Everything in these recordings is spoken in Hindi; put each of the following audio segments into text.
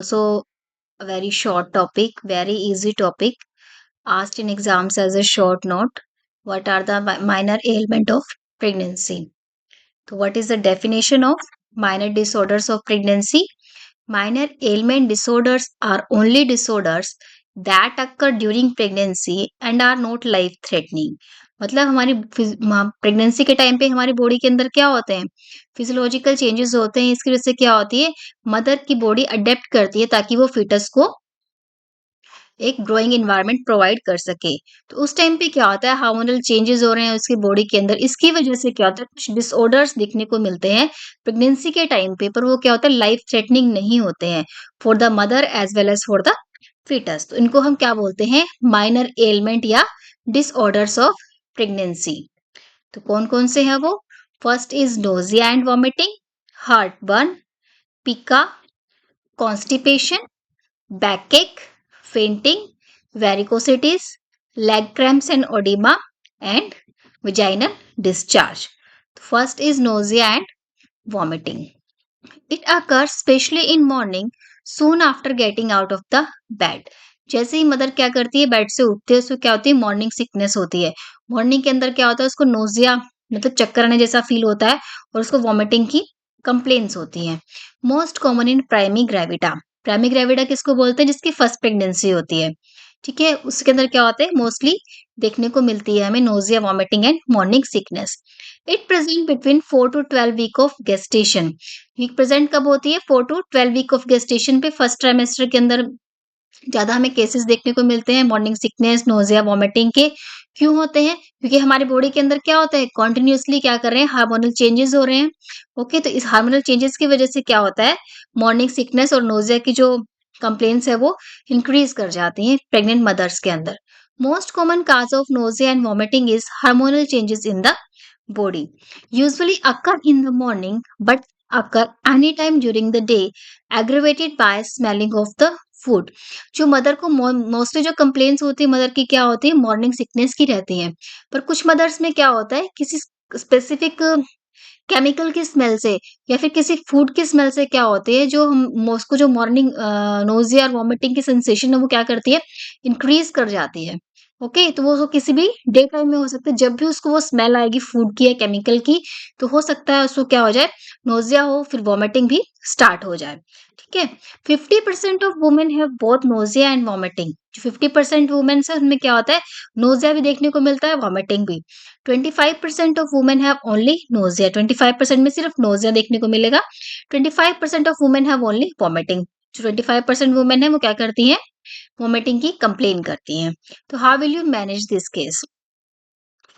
Also a very short topic, very easy topic, asked in exams as a short note. What are the minor ailment of pregnancy? So what is the definition of minor disorders of pregnancy? Minor ailment disorders are only disorders that occur during pregnancy and are not life threatening. मतलब हमारी प्रेगनेंसी के टाइम पे हमारी बॉडी के अंदर क्या होते हैं, फिजियोलॉजिकल चेंजेस होते हैं। इसकी वजह से क्या होती है, मदर की बॉडी अडेप्ट करती है ताकि वो फीटस को एक ग्रोइंग एनवायरनमेंट प्रोवाइड कर सके। तो उस टाइम पे क्या होता है, हार्मोनल चेंजेस हो रहे हैं उसकी बॉडी के अंदर। इसकी वजह से क्या होता है, कुछ डिसऑर्डर्स दिखने को मिलते हैं प्रेगनेंसी के टाइम पे, पर वो क्या होता है, लाइफ थ्रेटनिंग नहीं होते हैं for the mother as well as for the foetus. तो इनको हम क्या बोलते हैं, माइनर एलिमेंट या डिसऑर्डर्स ऑफ प्रेगनेंसी। तो कौन कौन से हैं वो? First is nausea and vomiting, heartburn, pica, constipation, backache, fainting, varicosities, leg cramps and edema, and vaginal discharge. First is nausea and vomiting. It occurs especially in morning soon after getting out of the bed. जैसे ही मदर क्या करती है, बेड से उठती है, उसको क्या होती है, मॉर्निंग सिकनेस होती है। मॉर्निंग के अंदर क्या होता है, उसको नोजिया मतलब चक्कर आने जैसा फील होता है और उसको वॉमिटिंग की कंप्लेन्स होती हैं। Most common in primigravida. Primigravida किसको बोलते हैं, जिसकी फर्स्ट प्रेगनेंसी होती है। ठीक है, उसके अंदर क्या होता है, मोस्टली देखने को मिलती है हमें nausea, vomiting and morning sickness. It present between 4 to 12 week of gestation. Week present कब होती है, 4 to 12 वीक ऑफ गेस्टेशन पे, फर्स्ट ट्राइमेस्टर के अंदर ज्यादा हमें केसेस देखने को मिलते हैं मॉर्निंग सिकनेस, नोजिया, वॉमिटिंग के। क्यों होते हैं? क्योंकि हमारी बॉडी के अंदर क्या होता है, कॉन्टिन्यूसली क्या कर रहे हैं, हार्मोनल चेंजेस हो रहे हैं। ओके, तो इस हार्मोनल चेंजेस की वजह से क्या होता है, मॉर्निंग सिकनेस और नोजिया की जो कंप्लेन्स है वो इंक्रीज कर जाती हैं प्रेग्नेंट मदर्स के अंदर। Most common cause of nausea and vomiting is hormonal changes in the body, usually occur in the morning but occur anytime during the day, aggravated by smelling of the food. जो मदर को मोस्टली जो कंप्लेन्स होती है मदर की, क्या होती है, मॉर्निंग सिकनेस की रहती हैं। पर कुछ मदर्स में क्या होता है, किसी स्पेसिफिक केमिकल की स्मेल से या फिर किसी फूड की स्मेल से क्या होती है, जो हम उसको जो मॉर्निंग नोजिया और वॉमिटिंग की सेंसेशन है वो क्या करती है, इंक्रीज कर जाती है। ओके, तो वो किसी भी डे टाइम में हो सकता है, जब भी उसको वो स्मेल आएगी फूड की या केमिकल की, तो हो सकता है उसको क्या हो जाए, नोजिया हो, फिर वॉमिटिंग भी स्टार्ट हो जाए। ठीक है, 50% of women have both nausea and vomiting. जो 50% वुमेन्स है उनमें क्या होता है, नोजिया भी देखने को मिलता है, वॉमिटिंग भी। 25% of women have only nausea. 25% में सिर्फ नोजिया देखने को मिलेगा। 25% of women have only vomiting. जो 25% वुमेन है वो क्या करती हैं, वॉमिटिंग की कंप्लेन करती हैं। तो how will you manage this case?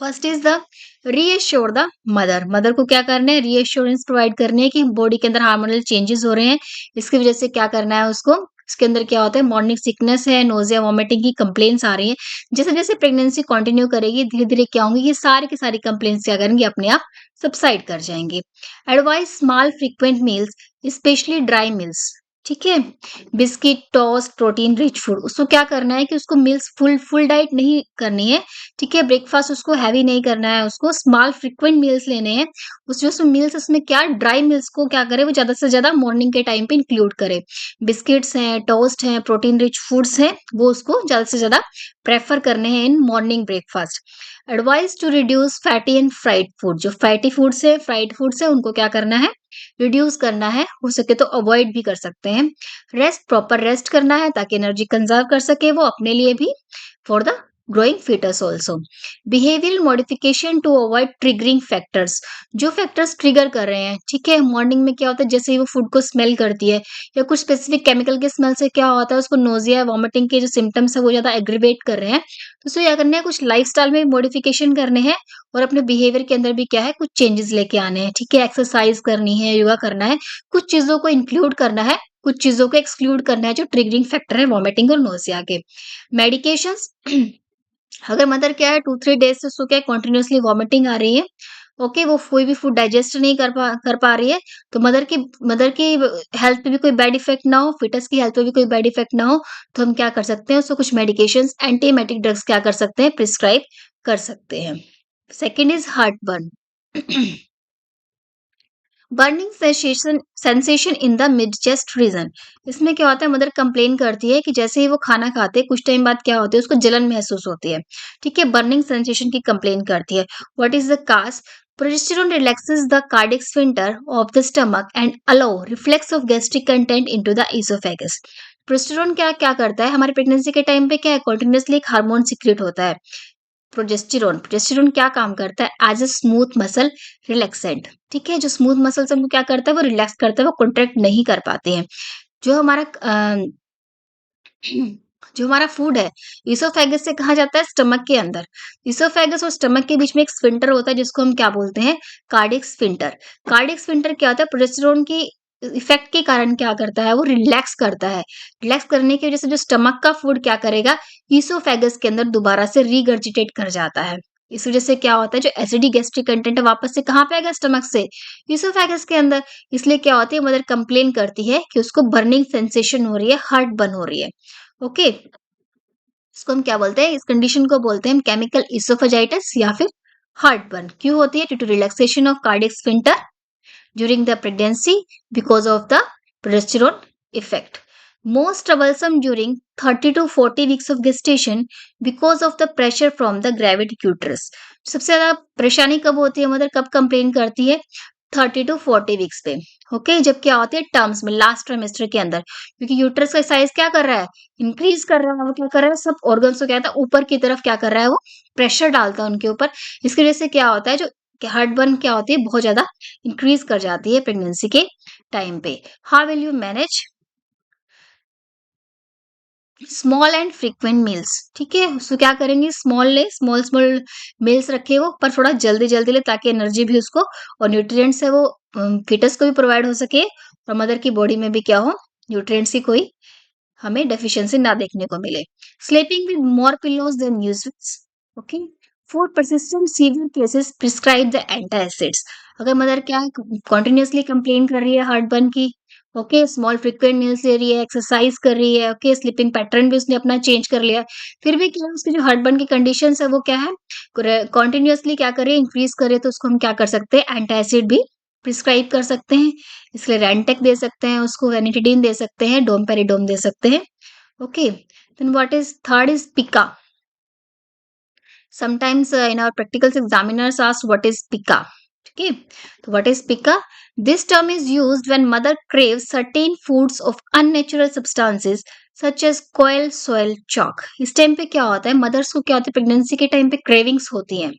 First is the reassure the mother. Mother को क्या करना है, रीएश्योरेंस प्रोवाइड करनी है कि बॉडी के अंदर हार्मोनल चेंजेस हो रहे हैं, इसकी वजह से क्या करना है उसको, उसके अंदर क्या होता है, मॉर्निंग सिकनेस है, नोजिया, वॉमिटिंग की कंप्लेन्स आ रही है। जैसे जैसे प्रेगनेंसी कंटिन्यू करेगी, धीरे धीरे क्या होंगी, ये सारी की सारी कंप्लेन्स क्या करेंगी, अपने आप सबसाइड कर जाएंगे। Advise small frequent meals, specially dry meals. ठीक है, biscuit, toast, protein rich food. उसको क्या करना है कि उसको मील्स फुल डाइट नहीं करनी है। ठीक है, ब्रेकफास्ट उसको हैवी नहीं करना है, उसको स्मॉल फ्रीक्वेंट मील्स लेने हैं। उस जो मील्स उसमें क्या, ड्राई मील्स को क्या करे, वो ज्यादा से ज्यादा मॉर्निंग के टाइम पे इंक्लूड करे। बिस्किट्स हैं, टोस्ट हैं, प्रोटीन रिच फूड्स हैं, वो उसको ज्यादा से ज्यादा प्रेफर करने हैं in morning breakfast. Advice to reduce fatty and fried food. जो फैटी फूड्स है, फ्राइड फूड्स है, उनको क्या करना है, रिड्यूस करना है, हो सके तो अवॉइड भी कर सकते हैं। रेस्ट, प्रॉपर रेस्ट करना है ताकि एनर्जी कंजर्व कर सके वो अपने लिए भी, for the growing fetus also. Behavioral modification to avoid triggering factors. जो फैक्टर्स ट्रिगर कर रहे हैं, ठीक है, मॉर्निंग में क्या होता है, जैसे ही वो फूड को स्मेल करती है या कुछ स्पेसिफिक केमिकल के स्मेल से क्या होता है, उसको नोजिया, वॉमिटिंग के जो सिम्टम्स है वो ज्यादा एग्रीवेट कर रहे हैं, तो उसको क्या करना है, कुछ लाइफस्टाइल में मॉडिफिकेशन करने हैं और अपने बिहेवियर के अंदर भी क्या है, कुछ चेंजेस लेके आने हैं। ठीक है, एक्सरसाइज करनी है, योगा करना है, कुछ चीजों को इंक्लूड करना है, कुछ चीजों को एक्सक्लूड करना है जो ट्रिगरिंग फैक्टर है वॉमिटिंग और नोजिया के। मेडिकेशंस, अगर मदर क्या है 2-3 डेज से उसको क्या कंटिन्यूअसली वॉमिटिंग आ रही है, ओके, वो कोई भी फूड डाइजेस्ट नहीं कर पा रही है, तो मदर की हेल्थ पे भी कोई बैड इफेक्ट ना हो, फिटस की हेल्थ पे भी कोई बैड इफेक्ट ना हो, तो हम क्या कर सकते हैं, उसको कुछ मेडिकेशंस, एंटीएमेटिक ड्रग्स क्या कर सकते हैं, प्रिस्क्राइब कर सकते हैं। Second is heart burn. Burning sensation in the mid chest region. इसमें क्या होता है, मदर कंप्लेन करती है कि जैसे ही वो खाना खाते हैं कुछ टाइम बाद क्या होता है, उसको जलन महसूस होती है। ठीक है, बर्निंग सेंसेशन की कंप्लेन करती है। What is the cause? Progesterone relaxes the cardiac sphincter of the stomach and allow reflex of gastric content into the oesophagus. Progesterone क्या क्या करता है, हमारी प्रेगनेंसी के टाइम पे क्या है, कॉन्टिन्यूसली एक हार्मोन सीक्रेट होता है, प्रोजेस्टेरोन। प्रोजेस्टेरोन क्या काम करता है, as a smooth muscle relaxant. ठीक है, जो स्मूथ मसल्स हमको क्या करता है, वो रिलैक्स करता है, वो कॉन्ट्रैक्ट नहीं कर पाते हैं। जो हमारा जो हमारा फूड है, इसोफेगस से कहा जाता है स्टमक के अंदर। इसोफेगस और स्टमक के बीच में एक स्फिंक्टर होता है जिसको हम क्या बोलते हैं, कार्डियक स्फिंक्टर। कार्डियक स्फिंक्टर क्या होता है, प्रोजेस्टेरोन की इफेक्ट के कारण क्या करता है, वो रिलैक्स करता है। रिलैक्स करने की वजह से जो स्टमक का फूड क्या करेगा, इसोफेगस के अंदर दोबारा से रीगर्जिटेट कर जाता है। इस वजह से क्या होता है, जो एसिडिक गैस्ट्रिक कंटेंट है वापस से कहाँ पे आएगा, स्टमक से इसोफेगस के अंदर। इसलिए क्या होती है, मदर कंप्लेन करती है कि उसको बर्निंग सेंसेशन हो रही है, हार्ट बर्न हो रही है। ओके, इसको हम क्या बोलते हैं, इस कंडीशन को बोलते हैं केमिकल इसोफेजाइटिस या फिर हार्ट बर्न। क्यों होती है, due to relaxation of cardiac sphincter during the pregnancy because of the progesterone effect. Most troublesome during 30 to 40 weeks of gestation because of the pressure from the gravid uterus. सबसे ज्यादा परेशानी कब होती है, मदर कब कंप्लेन करती है, 30 टू 40 वीक्स पे। ओके, जब क्या होती है, टर्म्स में लास्ट ट्राइमेस्टर के अंदर, क्योंकि यूट्रस का साइज क्या कर रहा है, इंक्रीज कर रहा है। वो क्या कर रहा है, सब ऑर्गन्स को क्या होता है, ऊपर की तरफ क्या कर रहा है, वो प्रेशर डालता है उनके ऊपर। इसकी वजह से क्या होता है, जो हार्ट बर्न क्या होती है, बहुत ज्यादा इंक्रीज कर जाती है प्रेगनेंसी के टाइम पे। How will you manage small and frequent meals? ठीक है, उसको क्या करेंगे, स्मॉल ले, स्मॉल स्मॉल मील्स रखे वो, पर थोड़ा जल्दी जल्दी ले, ताकि एनर्जी भी उसको और न्यूट्रिएंट्स है वो फिटस को भी प्रोवाइड हो सके, और मदर की बॉडी में भी क्या हो, न्यूट्रिएंट्स की कोई हमें डेफिशिएंसी ना देखने को मिले। Sleeping with more pillows than usual. Okay, for persistent severe cases prescribe the antacids. अगर मदर क्या कंटिन्यूअसली कंप्लेन कर रही है हार्ट बर्न की, ओके, स्मॉल फ्रीक्वेंट मील्स ले रही है, एक्सरसाइज कर रही है, ओके, स्लीपिंग पैटर्न भी उसने अपना चेंज कर लिया, फिर भी क्या है, उसकी जो हार्ट बर्न की कंडीशन है वो क्या है, कंटिन्यूअसली क्या करे, इंक्रीज करे, तो उसको हम क्या कर सकते हैं, एंटासिड भी प्रिस्क्राइब कर सकते हैं। इसलिए रेंटेक दे सकते हैं, उसको वेनिटिडीन दे सकते हैं, डोमपेरिडोम दे सकते हैं। Okay, then what is third is pica. Sometimes in our practicals examiners ask what is pica. Okay, so what is pica? This term is used when mother craves certain foods of unnatural substances such as coil, soil, chalk. इस टाइम पे क्या होता है, मदर्स को क्या होता है, प्रेगनेंसी के टाइम पे क्रेविंग्स होती हैं।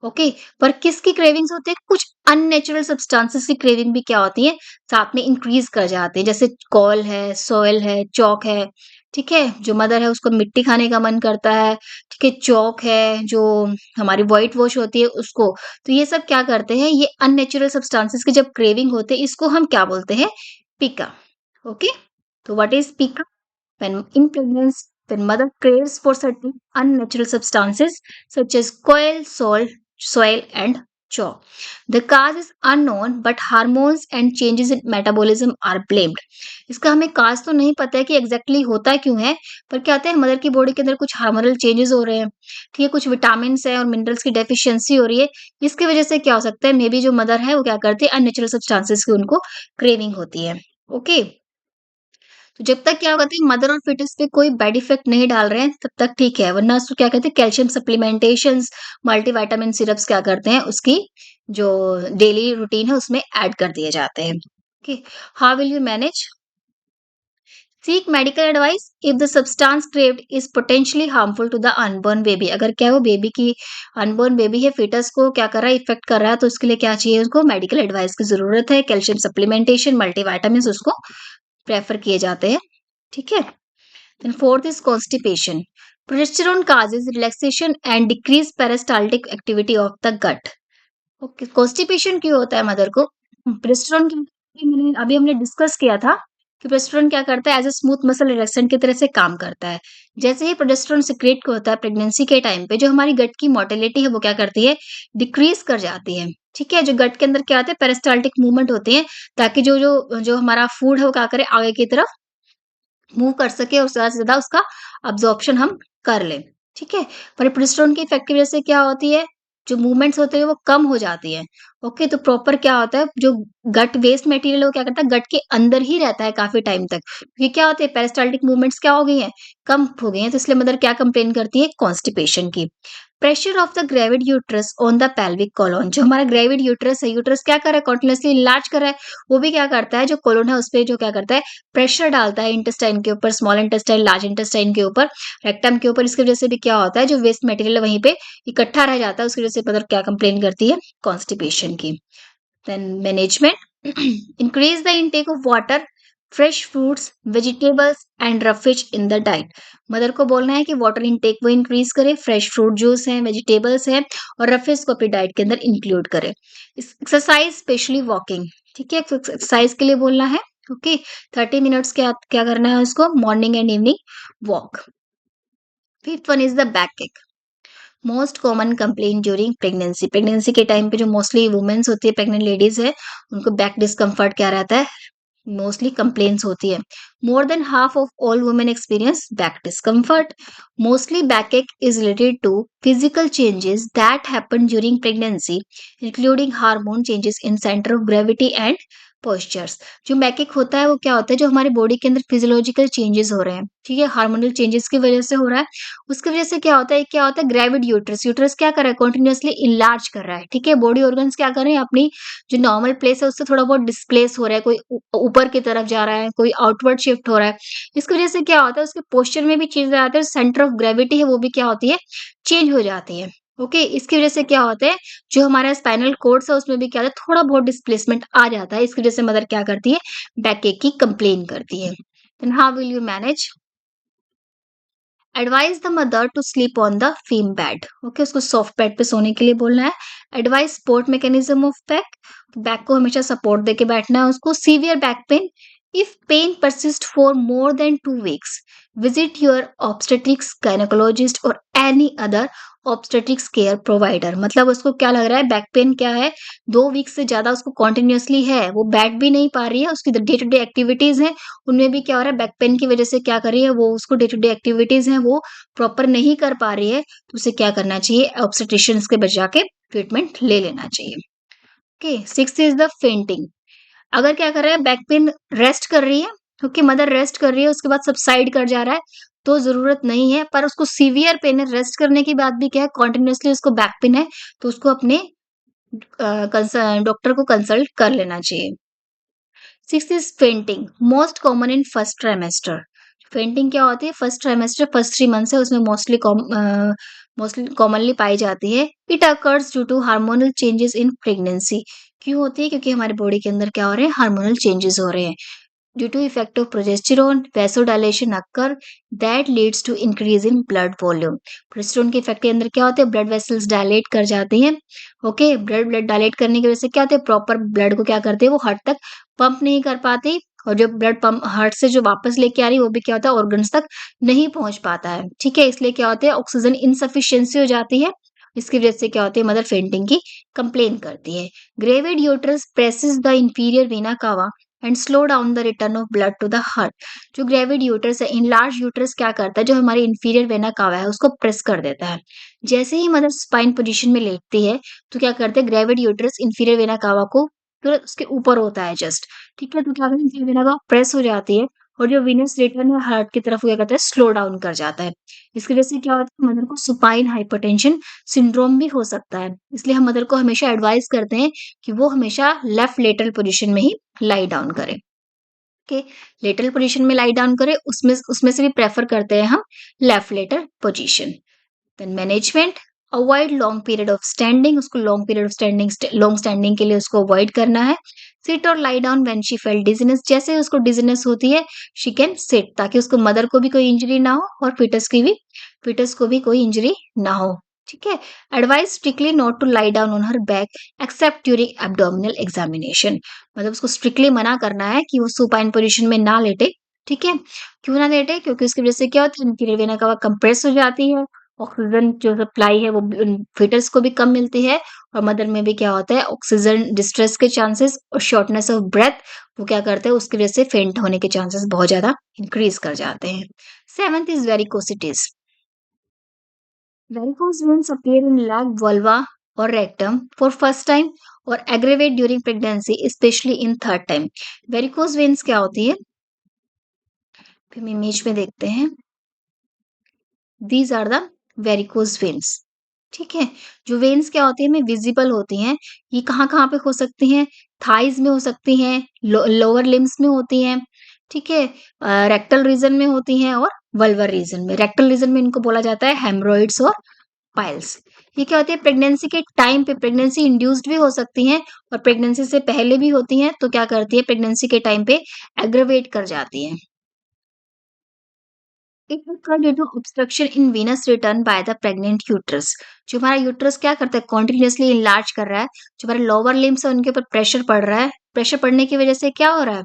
ओके, पर किसकी क्रेविंग्स होती है, कुछ अननेचुरल सब्सटेंसेस की क्रेविंग भी क्या होती है, साथ में इंक्रीज कर जाती है, जैसे कॉल है, सॉइल है, चौक है। ठीक है, जो मदर है उसको मिट्टी खाने का मन करता है। ठीक है, चौक है जो हमारी व्हाइट वॉश होती है उसको। तो ये सब क्या करते हैं, ये अननेचुरल सब्सटेंसेस की जब क्रेविंग होते हैं, इसको हम क्या बोलते हैं, पिका। ओके, तो what is Pika? When in pregnancy, when mother craves for certain unnatural substances such as coil, salt, soil, and chalk. The cause is unknown, but hormones and changes in metabolism are blamed. इसका हमें काज तो नहीं पता है कि एग्जैक्टली होता क्यों है, पर क्या होता है, मदर की बॉडी के अंदर कुछ हार्मोनल चेंजेस हो रहे हैं। ठीक है, कुछ विटामिन है और मिनरल्स की डेफिशिएंसी हो रही है। इसकी वजह से क्या हो सकता है, मे बी जो मदर है वो क्या करती है, अननेचुरल सब्सटेंसेस की उनको क्रेविंग होती है। ओके, तो जब तक क्या कहते हैं, मदर और फिटस पे कोई बैड इफेक्ट नहीं डाल रहे हैं तब तक ठीक है, वरना उसको क्या कहते हैं, कैल्शियम सप्लीमेंटेशंस, मल्टीविटामिन सिरप्स क्या करते हैं, उसकी जो डेली रूटीन है उसमें ऐड कर दिए जाते हैं। Okay, how will you manage? Seek medical advice if the substance craved is potentially harmful to the unborn baby. अगर क्या वो बेबी की अनबॉर्न बेबी है, फिटस को क्या कर रहा है, इफेक्ट कर रहा है, तो उसके लिए क्या चाहिए, उसको मेडिकल एडवाइस की जरूरत है। कैल्शियम सप्लीमेंटेशन, मल्टीविटामिन उसको प्रेफर किए जाते हैं। ठीक है, then fourth is constipation. Progesterone causes relaxation and decreased peristaltic activity of the gut. Okay, constipation क्यों होता है मदर को, प्रोजेस्टेरोन की मैंने अभी हमने डिस्कस किया था कि प्रोजेस्टेरोन क्या करता है, as a smooth muscle relaxant की तरह से काम करता है। जैसे ही प्रोजेस्टेरोन सिक्रेट होता है प्रेगनेंसी के टाइम पे, जो हमारी गट की मोटिलिटी है वो क्या करती है, डिक्रीज कर जाती है। ठीक है, जो गट के अंदर क्या होता है, पेरिस्टाल्टिक मूवमेंट होती है, ताकि जो जो जो हमारा फूड है वो क्या करे, आगे की तरफ मूव कर सके और ज्यादा से ज्यादा उसका अब्जॉर्प्शन हम कर लें। ठीक है, पर प्रोजेस्टेरोन की इफेक्ट की वजह से क्या होती है, जो मूवमेंट्स होते हैं वो कम हो जाती है। ओके, तो प्रॉपर क्या होता है, जो गट वेस्ट मटेरियल है वो क्या करता है, गट के अंदर ही रहता है काफी टाइम तक। ये क्या होते हैं, पेरिस्टाल्टिक मूवमेंट्स क्या हो गई हैं, कम हो गई हैं, तो इसलिए मदर क्या कंप्लेन करती है, कॉन्स्टिपेशन की। Pressure of the gravid uterus on the pelvic colon, जो हमारा ग्रेविड यूट्रस है, यूट्रस क्या कर रहा है, कॉन्टिन्यूसली इनलार्ज कर रहा है, वो भी क्या करता है, जो कोलोन है उस पे जो क्या करता है, प्रेशर डालता है इंटेस्टाइन के ऊपर, स्मॉल इंटेस्टाइन, लार्ज इंटेस्टाइन के ऊपर, रेक्टम के ऊपर। इसकी वजह से भी क्या होता है, जो वेस्ट मटेरियल है वहीं पे इकट्ठा रह जाता है, उसकी वजह से मदर क्या कंप्लेन करती है, कॉन्स्टिपेशन की। Then management, increase the intake of water, fresh fruits, vegetables and roughage in the diet. Mother को बोलना है कि वाटर इंटेक वो इंक्रीज करे, फ्रेश फ्रूट जूस है, वेजिटेबल्स है, और रफिश को अपनी डाइट के अंदर इंक्लूड करे। एक्सरसाइज स्पेशली वॉकिंग, ठीक है, एक्सरसाइज के लिए बोलना है। ओके, 30 मिनट्स क्या क्या करना है उसको, morning and evening walk. Fifth one is the back ache, most common complain during pregnancy, pregnancy के टाइम पे जो मोस्टली वुमेन्स होती है, प्रेग्नेंट लेडीज है, उनको बैक डिस्कम्फर्ट क्या रहता है, मोस्टली कंप्लेन्स होती है। More than half of all women experience back discomfort. Mostly back ache is related to physical changes that happen during pregnancy, including hormone changes in centre of gravity and postures. जो बैक होता है वो क्या होता है, जो हमारे बॉडी के अंदर फिजियोलॉजिकल चेंजेस हो रहे हैं, ठीक है, हार्मोनल चेंजेस की वजह से हो रहा है। उसकी वजह से क्या होता है, ग्रेविड यूट्रस, यूट्रस क्या कर रहा है, कंटिन्यूअसली इनलार्ज कर रहा है, ठीक है, बॉडी ऑर्गन्स क्या कर रहे हैं, अपनी जो नॉर्मल प्लेस है उससे थोड़ा बहुत डिस्प्लेस हो रहा है, कोई ऊपर की तरफ जा रहा है, कोई आउटवर्ड शिफ्ट हो रहा है। इसकी वजह से क्या होता है, उसके पोस्चर में भी चेंज आते हैं, सेंटर ऑफ ग्रेविटी है वो भी क्या होती है, चेंज हो जाती है। ओके, इसकी वजह से क्या होता है, जो हमारा स्पाइनल कोर्ड है उसमें भी क्या होता है, थोड़ा बहुत डिस्प्लेसमेंट आ जाता है। इसकी वजह से मदर क्या करती है, बैक एक की कंप्लेन करती है। Then how will you manage, advise the mother to sleep on the firm bed. Okay, उसको सॉफ्ट बेड पे सोने के लिए बोलना है। Advise support mechanism of back, back को हमेशा सपोर्ट देके बैठना है उसको। Severe back pain, if pain persist for more than 2 weeks, visit your obstetrics gynaecologist और any other obstetrics care provider. मतलब उसको क्या लग रहा है, बैक पेन क्या है, 2 weeks से ज्यादा उसको कॉन्टिन्यूसली है, वो बैठ भी नहीं पा रही है, उसकी डे टू डे एक्टिविटीज है उनमें भी क्या हो रहा है, बैक पेन की वजह से क्या कर रही है, वो उसको डे टू डे एक्टिविटीज हैं वो प्रॉपर नहीं कर पा रही है, तो उसे क्या करना चाहिए, ऑब्स्टेट्रिशियंस के बजा के ट्रीटमेंट ले लेना चाहिए। Okay, six is the fainting. अगर क्या कर रहा है, बैक पेन रेस्ट कर रही है, ओके, मदर रेस्ट कर रही है, उसके बाद सबसाइड कर जा रहा है, तो जरूरत नहीं है। पर उसको सीवियर पेन है, रेस्ट करने के बाद भी क्या है, कॉन्टिन्यूसली उसको बैक पेन है, तो उसको अपने डॉक्टर को कंसल्ट कर लेना चाहिए। Six is fainting, most common in first trimester. Fainting क्या होती है, फर्स्ट ट्राइमेस्टर, फर्स्ट 3 मंथ्स है उसमें मोस्टली कॉमनली पाई जाती है। It occurs due to hormonal changes in pregnancy. क्यों होती है, क्योंकि हमारे बॉडी के अंदर क्या हो रहे हैं, हार्मोनल चेंजेस हो रहे हैं। Due to effect of progesterone, vasodilation occur that leads to increase in blood volume. Progesterone के इफेक्ट के अंदर क्या होते हैं, ब्लड वेसल्स डायलेट कर जाते हैं। ओके, ब्लड ब्लड डायलेट करने की वजह से क्या होता है, प्रॉपर ब्लड को क्या करते हैं, वो हार्ट तक पंप नहीं कर पाती, और जो ब्लड पंप हार्ट से जो वापस लेके आ रही है वो भी क्या होता है, ऑर्गन्स तक नहीं पहुंच पाता है, ठीक है, इसलिए क्या होता है, ऑक्सीजन इनसफिशियंसी हो जाती है। इसकी वजह से क्या होती है, मदर फेंटिंग की कंप्लेन करती है। Gravid uterus presses the inferior vena cava and slow down the return of blood to the heart. जो ग्रेविड यूट्रस है, इनलार्ज यूट्रस क्या करता है, जो हमारी इंफीरियर वेना कावा है उसको प्रेस कर देता है। जैसे ही मदर स्पाइन पोजीशन में लेटती है, तो क्या करते हैं, ग्रेविड यूट्रस इंफीरियर वेना कावा को तुरंत उसके ऊपर होता है जस्ट, ठीक है, तो क्या करते हैं, इंफीरियर वेना कावा प्रेस हो जाती है, और जो वीनस रिटर्न है हार्ट की तरफ, वो क्या करता है, स्लो डाउन कर जाता है। इसकी वजह से क्या होता है, मदर को सुपाइन हाइपरटेंशन सिंड्रोम भी हो सकता है। इसलिए हम मदर को हमेशा एडवाइस करते हैं कि वो हमेशा लेफ्ट लेटरल पोजीशन में ही लाई डाउन करें। ओके, लेटरल पोजीशन में लाई डाउन करें, उसमें उसमें से भी प्रेफर करते हैं हम left lateral position. Then management, avoid long period of standing, उसको long period of standing, long standing के लिए उसको अवॉइड करना है। सिट और lie down when she feel dizziness, जैसे उसको डिजीनेस होती है शी कैन सिट, ताकि उसको मदर को भी कोई इंजरी ना हो और फिटस को भी कोई इंजरी ना हो, ठीक है। Advice strictly not to lie down on her back except during abdominal examination, मतलब उसको स्ट्रिक्टली मना करना है कि वो सुपाइन पोजीशन में ना लेटे, ठीक है। क्यों ना लेटे, क्योंकि उसकी वजह से क्या होता है, इंफीरियर वेना कवा कंप्रेस हो जाती है, ऑक्सीजन जो सप्लाई है वो फीटस को भी कम मिलती है, और मदर में भी क्या होता है, ऑक्सीजन डिस्ट्रेस के चांसेस और शॉर्टनेस ऑफ ब्रेथ, वो क्या करते हैं, उसकी वजह से फेंट होने के चांसेस बहुत ज्यादा इंक्रीज कर जाते हैं। Seventh is varicosities. Varicose veins appear in leg, vulva और रेक्टम फॉर फर्स्ट टाइम और aggravate during pregnancy specially in third time. Varicose veins क्या होती है, फिर हम इमेज में देखते हैं। These are the varicose veins. ठीक है, जो वेन्स क्या होती है हमें विजिबल होती हैं। ये कहाँ कहाँ पे हो सकती हैं, थाइज में हो सकती हैं, लोअर लिम्स में होती हैं। ठीक है, रेक्टल रीजन में होती हैं और वल्वर रीजन में। रेक्टल रीजन में इनको बोला जाता है हेमरोइड्स और पाइल्स। ये क्या होती है, प्रेगनेंसी के टाइम पे प्रेगनेंसी इंड्यूस्ड भी हो सकती हैं और प्रेगनेंसी से पहले भी होती हैं। तो क्या करती है, प्रेगनेंसी के टाइम पे एग्रवेट कर जाती हैं। It occur due to obstruction in venous return by the pregnant uterus। जो हमारा यूट्रस क्या करता है, कॉन्टिन्यूसली इनलार्ज कर रहा है। जो हमारे लोअर लिम्स है उनके ऊपर प्रेशर पड़ रहा है। प्रेशर पड़ने की वजह से क्या हो रहा है,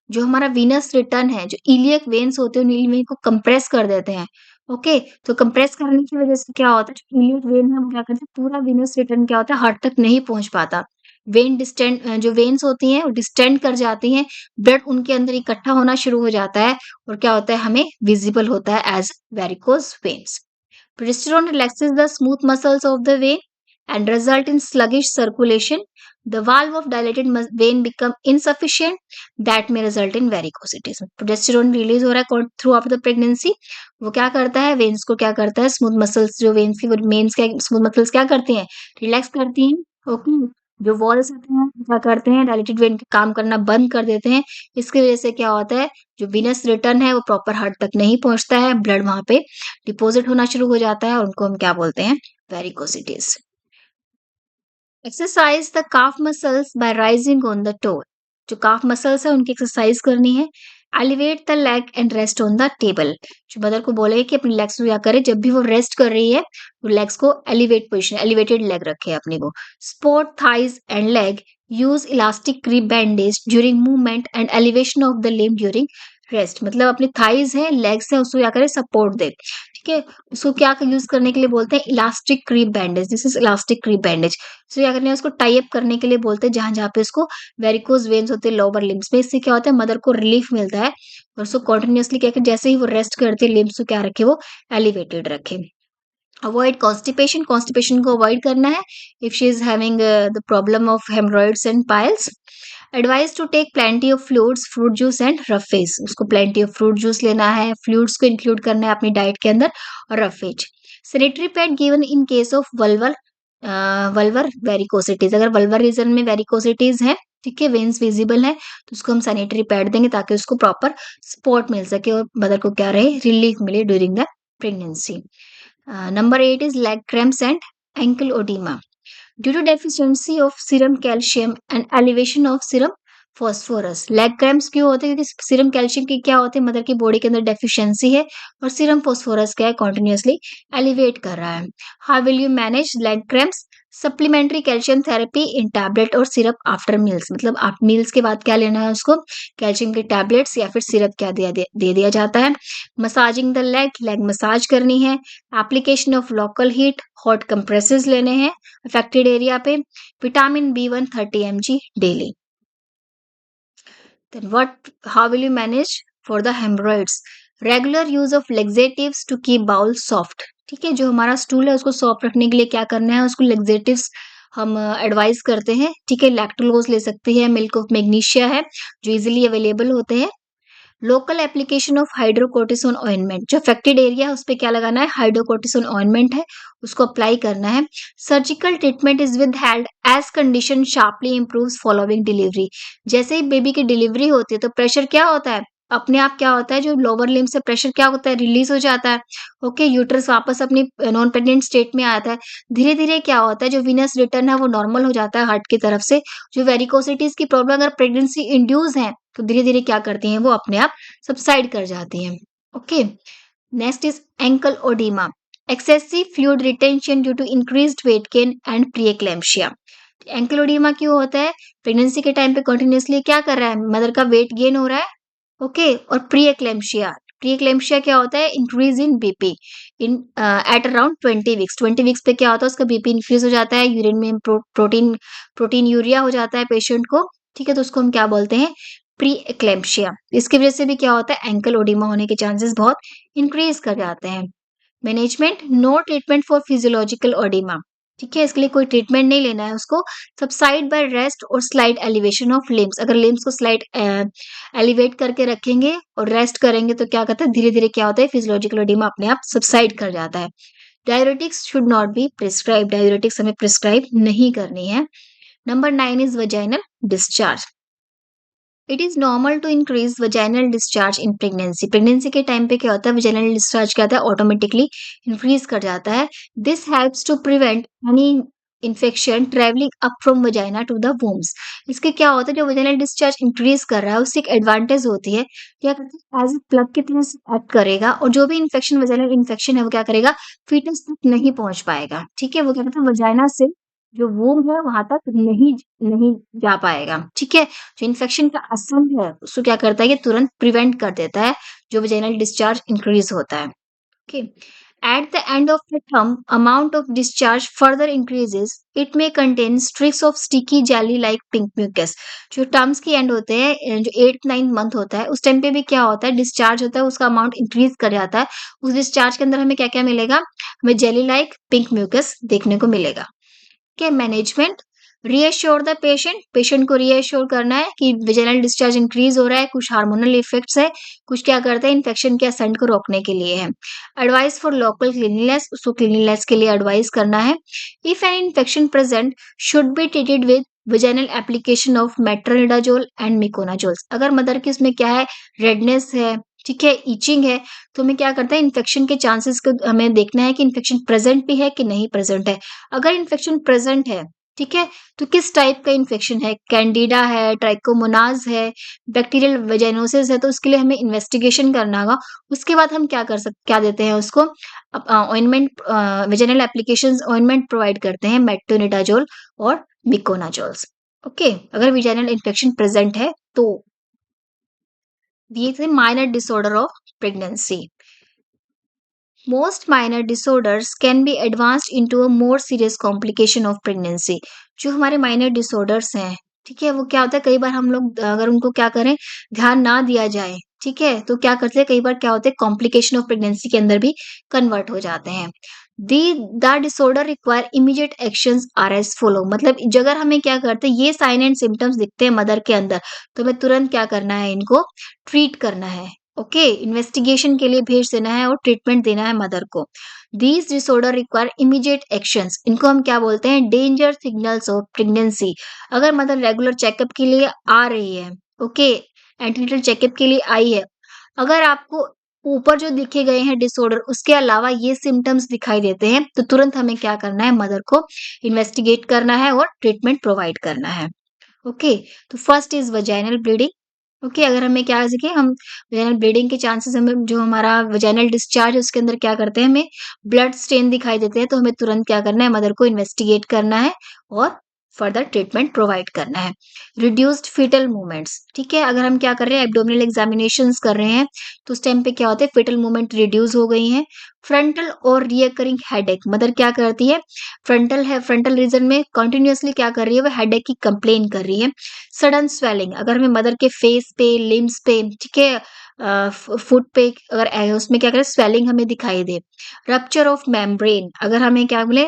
जो हमारा वीनस रिटर्न है, जो इलियक वेन्स होते हैं उन इलियक वेन को कंप्रेस कर देते हैं। ओके, तो कंप्रेस करने की वजह से क्या होता है, जो इलियक वेन है वो क्या करते हैं, पूरा वीनस रिटर्न क्या होता है, हार्ट तक नहीं पहुंच पाता। वेन डिस्टेंट, जो वेन्स होती हैं वो डिस्टेंड कर जाती हैं, ब्लड उनके अंदर इकट्ठा होना शुरू हो जाता है और क्या होता है, हमें विजिबल होता है as varicose veins. Progesterone relaxes the smooth muscles of the vein and result in sluggish circulation. The valve of dilated vein become insufficient that may result in varicosities। Progesterone release हो रहा है थ्रू आफ्टर द प्रेगनेंसी। वो क्या करता है, वेन्स को क्या करता है, स्मूथ मसल्स, जो वेन्स की मेन्स क्या स्मूथ मसल्स क्या करती हैं, रिलैक्स करती हैं। ओके, जो वॉल्स होते हैं क्या करते हैं, डायलेटेड वेन के काम करना बंद कर देते हैं। इसकी वजह से क्या होता है, जो विनस रिटर्न है वो प्रॉपर हार्ट तक नहीं पहुंचता है, ब्लड वहां पे डिपॉजिट होना शुरू हो जाता है और उनको हम क्या बोलते हैं, varicosities. Exercise the calf muscles by rising on the toe. जो काफ मसल्स है उनकी एक्सरसाइज करनी है। Elevate the leg and rest on the table. जो मदर को बोले कि अपनी लेग्स को क्या करे, जब भी वो रेस्ट कर रही है वो लेग्स को एलिवेट पोजिशन, एलिवेटेड लेग रखे अपनी को। Sport thighs and leg, use elastic crepe bandage during movement and elevation of the limb during rest. मतलब अपनी थाइज है, लेग्स है, उसको क्या करे, सपोर्ट दे। ठीक है, उसको क्या यूज करने के लिए बोलते हैं, elastic crepe bandage. This is elastic crepe bandage. तो क्या करना है, उसको टाई अप करने के लिए बोलते हैं जहां जहां पे उसको वेरिकोज वेन्स होते हैं लोअर लिम्स में। इससे क्या होता है, मदर को रिलीफ मिलता है और उसको कॉन्टिन्यूसली क्या करे, जैसे ही वो रेस्ट करते हैं लिम्स को क्या रखे, वो एलिवेटेड रखे। अवॉइड कॉन्स्टिपेशन, कॉन्स्टिपेशन को अवॉइड करना है if she is having the problem of hemorrhoids and piles. Advise to take plenty of fluids, fruit juice and roughage. उसको प्लेंटी ऑफ फ्रूट जूस लेना है, फ्लूइड्स को इंक्लूड करना है अपनी डाइट के अंदर, और roughage. Sanitary pad given in case of vulval varicosities. अगर वल्वर रीजन में वेरिकोसिटीज है, ठीक है, वेन्स विजिबल है, तो उसको हम सैनिटरी पैड देंगे ताकि उसको प्रॉपर सपोर्ट मिल सके और मदर को क्या रहे, रिलीफ मिले during the pregnancy. Number 8 is leg cramps and ankle edema due to deficiency of serum calcium and elevation of serum phosphorus। Leg cramps क्यों होते हैं, क्योंकि सीरम कैल्शियम की क्या होती है, मदर की बॉडी के अंदर डेफिशिएंसी है और सीरम फोस्फोरस क्या है, कॉन्टिन्यूसली एलिवेट कर रहा है। How will you manage leg cramps, supplementary calcium therapy in tablet और सिरप आफ्टर मील्स। मतलब आप मील्स के बाद क्या लेना है, उसको कैल्शियम के टैबलेट्स या फिर सिरप क्या दे दिया जाता है। Massaging the leg, leg massage करनी है। Application of local heat, hot compresses लेने हैं अफेक्टेड एरिया पे। Vitamin B1 30 mg daily. Then how will you manage for the hemorrhoids? Regular use of laxatives to keep bowel soft। ठीक है, जो हमारा स्टूल है उसको सॉफ्ट रखने के लिए क्या करना है, उसको लेक्सेटिव्स हम एडवाइस करते हैं। ठीक है, लैक्टोलोज ले सकती है, मिल्क ऑफ मैग्नीशिया है जो इजीली अवेलेबल होते हैं। Local application of hydrocortisone ointment, जो अफेक्टेड एरिया है उस पे क्या लगाना है, हाइड्रोकोर्टिसोन ऑइंटमेंट है, उसको अप्लाई करना है। Surgical treatment is withheld as condition sharply improves following delivery. जैसे ही बेबी की डिलीवरी होती है तो प्रेशर क्या होता है, अपने आप क्या होता है, जो लोअर लिम्ब से प्रेशर क्या होता है, रिलीज हो जाता है। ओके, यूट्रस वापस अपनी नॉन प्रेग्नेंट स्टेट में आता है। धीरे धीरे क्या होता है, जो विनस रिटर्न है वो नॉर्मल हो जाता है हार्ट की तरफ से। जो वेरिकोसिटीज की प्रॉब्लम अगर प्रेगनेंसी इंड्यूस है तो धीरे धीरे क्या करती हैं, वो अपने आप सबसाइड कर जाती हैं। Okay, next is ankle oedema, excessive fluid retention due to increased weight gain and preeclampsia. Ankle oedema क्यों होता है, प्रेगनेंसी के टाइम पे कंटिन्यूअसली क्या कर रहा है, मदर का वेट गेन हो रहा है। ओके, और प्रीएक्लेम्पशिया, प्रीएक्लेम्पशिया क्या होता है, increase in BP in at around 20 weeks. 20 weeks पे क्या होता है, उसका बीपी इंक्रीज हो जाता है, यूरिन में प्रोटीन यूरिया हो जाता है पेशेंट को। ठीक है, तो उसको हम क्या बोलते हैं, प्री एक्लेम्पशिया। इसकी वजह से भी क्या होता है, एंकल ओडिमा होने के चांसेस बहुत इंक्रीज कर जाते हैं। Management, no treatment for physiological oedema. ठीक है, इसके लिए कोई ट्रीटमेंट नहीं लेना है उसको। सबसाइड बाय रेस्ट और स्लाइड एलिवेशन ऑफ लिम्स, अगर लिम्स को स्लाइड एलिवेट करके रखेंगे और रेस्ट करेंगे तो क्या करता है, धीरे धीरे क्या होता है, फिजियोलॉजिकल एडिमा अपने आप सबसाइड कर जाता है। Diuretics should not be prescribe, diuretics हमें प्रिस्क्राइब नहीं करनी है। Number 9 is vaginal discharge. It is normal to increase vaginal discharge in pregnancy, pregnancy के टाइम पे क्या होता है, वजाइनल डिस्चार्ज क्या होता है, ऑटोमेटिकली इंक्रीज कर जाता है। This helps to prevent any infection travelling up from vagina to the wombs. इसके क्या होता है, जो वजाइनल डिस्चार्ज इंक्रीज कर रहा है उससे एक एडवांटेज होती है, क्या करता है, एज ए प्लग की तरह से एक्ट करेगा और जो भी इन्फेक्शन, वजाइनल इन्फेक्शन है वो क्या करेगा, फीटस तक नहीं पहुंच पाएगा। ठीक है, वो क्या करता है, वजाइना से जो वूम है वहां तक नहीं नहीं जा पाएगा। ठीक है, जो इन्फेक्शन का असर है उसको क्या करता है, ये तुरंत प्रिवेंट कर देता है, जो वेजाइनल डिस्चार्ज इंक्रीज होता है। Okay, at the end of the thumb amount of discharge further increases, it may contain streaks of sticky jelly like pink mucus. जो टर्म्स की एंड होते हैं, जो 8th 9th मंथ होता है उस टाइम पे भी क्या होता है, डिस्चार्ज होता है, उसका अमाउंट इंक्रीज कर जाता है। उस डिस्चार्ज के अंदर हमें क्या क्या मिलेगा, हमें जेली लाइक पिंक म्यूकस देखने को मिलेगा। के management, reassure the patient, patient को रीअश्योर करना है कि वेजाइनल डिस्चार्ज इंक्रीज हो रहा है, कुछ हार्मोनल इफेक्ट्स है, कुछ क्या करता है, इन्फेक्शन के असेंट को रोकने के लिए है। एडवाइस फॉर लोकल क्लीनलीनेस, उसको क्लीनलीनेस के लिए एडवाइस करना है। If an infection present should be treated with vaginal application of metronidazole and miconazole. अगर मदर की उसमें क्या है, रेडनेस है, ठीक है, इचिंग है, तो हमें क्या करता है, इन्फेक्शन के चांसेस को हमें देखना है कि इन्फेक्शन प्रेजेंट भी है कि नहीं प्रेजेंट है। अगर इन्फेक्शन प्रेजेंट है, ठीक है, तो किस टाइप का इन्फेक्शन है, कैंडिडा है, ट्राइकोमोनाज है, बैक्टीरियल वेजाइनोसिस है, तो उसके लिए हमें इन्वेस्टिगेशन करना होगा। उसके बाद हम क्या देते हैं उसको, ointment, vaginal applications ointment provide करते हैं, मेट्रोनिडाजोल और मिकोनाजोल्स। ओके, अगर वेजाइनल इन्फेक्शन प्रेजेंट है तो। ये थे minor disorder of pregnancy. Most minor disorders can be advanced into a more serious complication of pregnancy. जो हमारे minor disorders हैं, ठीक है, वो क्या होता है, कई बार हम लोग अगर उनको क्या करें, ध्यान ना दिया जाए, ठीक है, तो क्या करते हैं, कई बार क्या होते हैं, कॉम्प्लिकेशन ऑफ प्रेगनेंसी के अंदर भी कन्वर्ट हो जाते हैं। The the disorder require immediate actions are as follow, मतलब अगर हमें क्या करते हैं, ये साइन एंड सिम्टम्स दिखते हैं मदर के अंदर, तो हमें तुरंत क्या करना है, इनको ट्रीट करना है। ओके, इन्वेस्टिगेशन के लिए भेज देना है और ट्रीटमेंट देना है मदर को। These disorder require immediate actions, इनको हम क्या बोलते हैं, डेंजर सिग्नल्स ऑफ प्रेगनेंसी। अगर मदर रेगुलर चेकअप के लिए आ रही है, ओके, एंटीनेटल चेकअप के लिए आई है, अगर आपको ऊपर जो दिखे गए हैं डिसऑर्डर उसके अलावा ये सिम्टम्स दिखाई देते हैं, तो तुरंत हमें क्या करना है, मदर को इन्वेस्टिगेट करना है और ट्रीटमेंट प्रोवाइड करना है। ओके, तो first is vaginal bleeding. Okay, अगर हमें क्या जैसे कि हम वजाइनल ब्लीडिंग के चांसेस, हमें जो हमारा वजाइनल डिस्चार्ज है उसके अंदर क्या करते हैं, हमें ब्लड स्टेन दिखाई देते हैं, तो हमें तुरंत क्या करना है, मदर को इन्वेस्टिगेट करना है और फर्दर ट्रीटमेंट प्रोवाइड करना है। रिड्यूस्ड फीटल मूवमेंट्स, ठीक है, अगर हम क्या कर रहे हैं, एब्डोमिनल एग्जामिनेशंस कर रहे हैं, तो उस टाइम पे क्या होता है, फीटल मूवमेंट रिड्यूस हो गई हैं। फ्रंटल और रियकरिंग हेडेक, मदर क्या करती है, फ्रंटल रीजन में कंटिन्यूअसली क्या कर रही है, वो हेडेक की कंप्लेन कर रही है। सडन स्वेलिंग, अगर हमें मदर के फेस पे, लिम्स पे, ठीक है, फुट पे, अगर उसमें क्या करें, स्वेलिंग हमें दिखाई दे। रप्चर ऑफ मेम्ब्रेन, अगर हमें क्या बोले,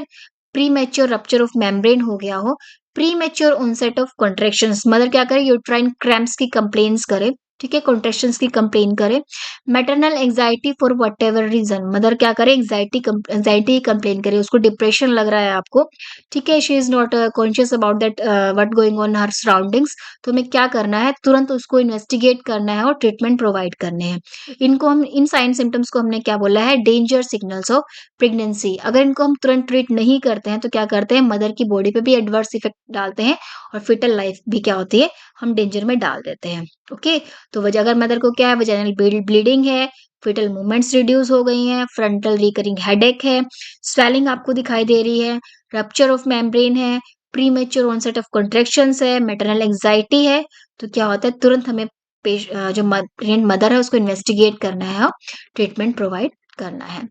premature rupture of membrane हो गया हो। Premature onset of contractions, mother क्या करे, यूट्राइन क्रैम्प्स की कंप्लेन्स करे, ठीक है, कॉन्ट्रेक्शंस की कंप्लेन करे। Maternal anxiety for whatever reason, mother क्या करे, एंजाइटी कंप्लेन करे, उसको डिप्रेशन लग रहा है आपको, ठीक है, she is not conscious about that what going on her surroundings, तो हमें क्या करना है, तुरंत उसको इन्वेस्टिगेट करना है और ट्रीटमेंट प्रोवाइड करने हैं। इनको हम, इन साइन सिम्टम्स को हमने क्या बोला है, डेंजर सिग्नल्स ऑफ प्रेगनेंसी। अगर इनको हम तुरंत ट्रीट नहीं करते हैं तो क्या करते हैं, मदर की बॉडी पे भी एडवर्स इफेक्ट डालते हैं और फिटल लाइफ भी क्या होती है, हम डेंजर में डाल देते हैं। ओके, तो वजह अगर मदर को क्या है, वजाइनल ब्लीडिंग है, फिटल मूवमेंट्स रिड्यूस हो गई हैं, फ्रंटल रिकरिंग हेडेक है, स्वेलिंग आपको दिखाई दे रही है, रप्चर ऑफ मेम्ब्रेन है, प्रीमेच्योर ऑनसेट ऑफ कॉन्ट्रेक्शंस है, मैटरनल एंजाइटी है, तो क्या होता है, तुरंत हमें जो प्रेग्नेंट मदर है उसको इन्वेस्टिगेट करना है और ट्रीटमेंट प्रोवाइड करना है।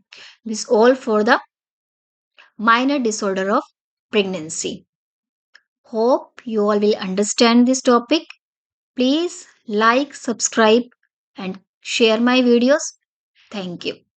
This all for the minor disorder of pregnancy. Hope you all will understand this topic. Please like, subscribe, and share my videos. Thank you.